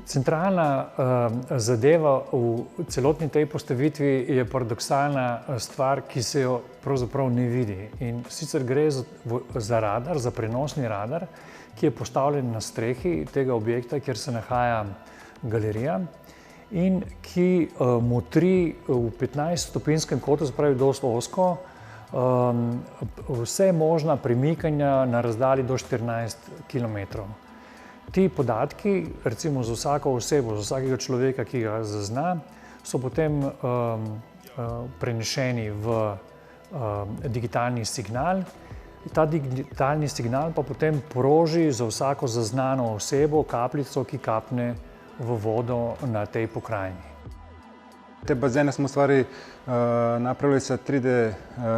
Centralna zadeva v celotni tej postavitvi je paradoksalna stvar, ki se jo pravzaprav ne vidi. In sicer gre za radar, za prenosni radar, ki je postavljen na strehi tega objekta, kjer se nahaja galerija in ki motri v 15-stopinskem kotu, se pravi dosti ozko, vse možna premikanja na razdalji do 14 km. Ti podatki, recimo za vsako osebo, za vsakega človeka, ki ga zazna, so potem prenešeni v digitalni signal. Ta digitalni signal pa potem proži za vsako zaznano osebo kapljico, ki kapne v vodo na tej pokrajini. Te bazene smo u stvari napravili sa 3D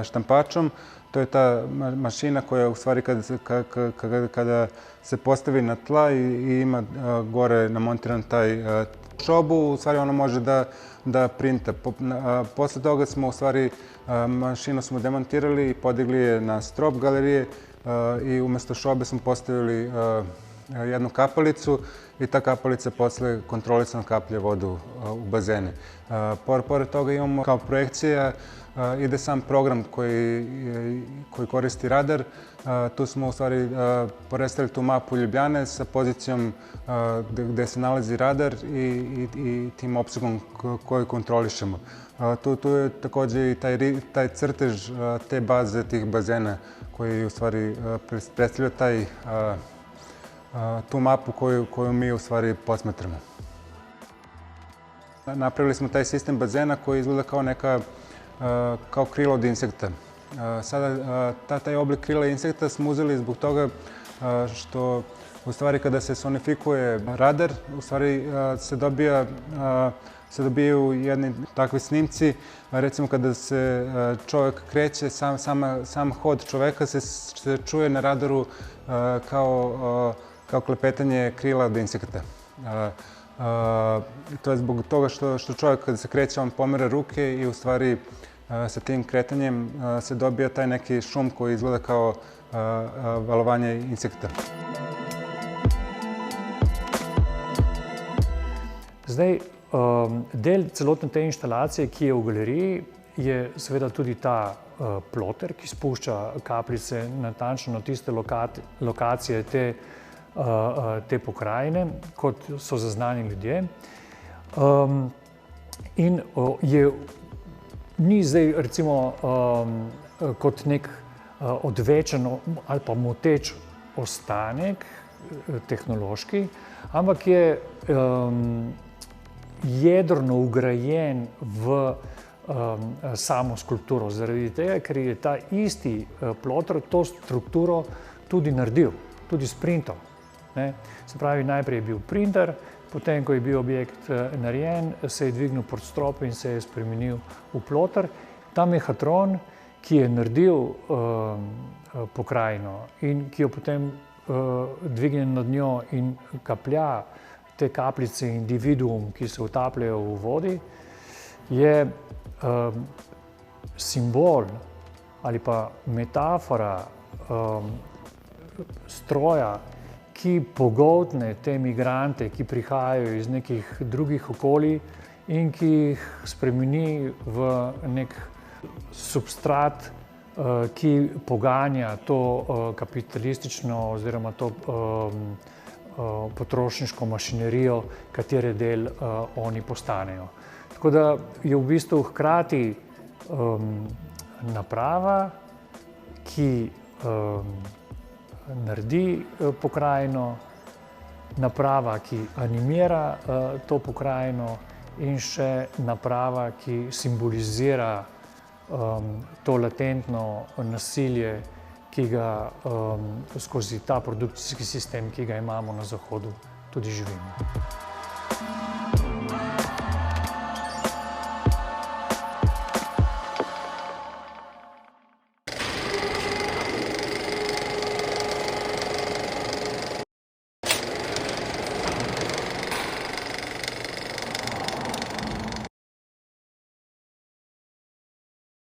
štampačom. To je ta mašina koja u stvari kada se postavi na tla i ima gore namontiran taj šobu, u stvari ono može da printa. Posle toga smo u stvari mašinu smo demontirali i podigli je na strop galerije i umjesto šobe smo postavili jednu kapalicu i ta kapalica posle kontrolisano kaplje vodu u bazene. Pored toga imamo kao projekcija ide sam program koji koristi radar. Tu smo u stvari porestavili tu mapu Ljubljane sa pozicijom gde se nalazi radar i tim opsegom koji kontrolišemo. Tu je također i taj crtež te baze tih bazena koji u stvari predstavlja tu mapu koju mi u stvari posmatramo. Napravili smo taj sistem bazena koji izgleda kao krilo od insekta. Sada taj oblik krila insekta smo uzeli zbog toga što u stvari kada se sonifikuje radar, u stvari se dobijaju jedni takvi snimci. Recimo kada se čovjek kreće, sam hod čoveka se čuje na radaru kao klepetanje krila od insekta. To je zbog toga što čovjek kada se kreće, on pomera ruke i u stvari sa tim kretanjem se dobija taj neki šum koji izgleda kao valovanje insekta. Zdaj, del celotne te inštalacije, ki je v galeriji, je seveda tudi ta ploter, ki spušča kapljice natančno na tiste lokacije te pokrajine, kot so zaznani ljudje. In ni zdaj recimo kot nek odvečen ali pa moteč ostanek tehnološki, ampak je jedrno vgrajen v samo skulpturo, zaradi tega, ker je ta isti ploter to strukturo tudi naredil, tudi sprintal. Se pravi, najprej je bil printer, potem, ko je bil objekt narejen, se je dvignil pod strop in se je spremenil v ploter. Ta mehatron, ki je naredil pokrajino in ki jo potem dvigne nad njo in kaplja te kapljice individuum, ki se utapljajo v vodi, je simbol ali pa metafora stroja, ki pogoltne te migrante, ki prihajajo iz nekih drugih okolij in ki jih spremeni v nek substrat, ki poganja to kapitalistično oziroma to potrošniško mašinerijo, katere del oni postanejo. Tako da je v bistvu hkrati naprava, ki naredi pokrajino, naprava, ki animira to pokrajino in še naprava, ki simbolizira to latentno nasilje, ki ga skozi ta produkcijski sistem, ki ga imamo na Zahodu, tudi živimo.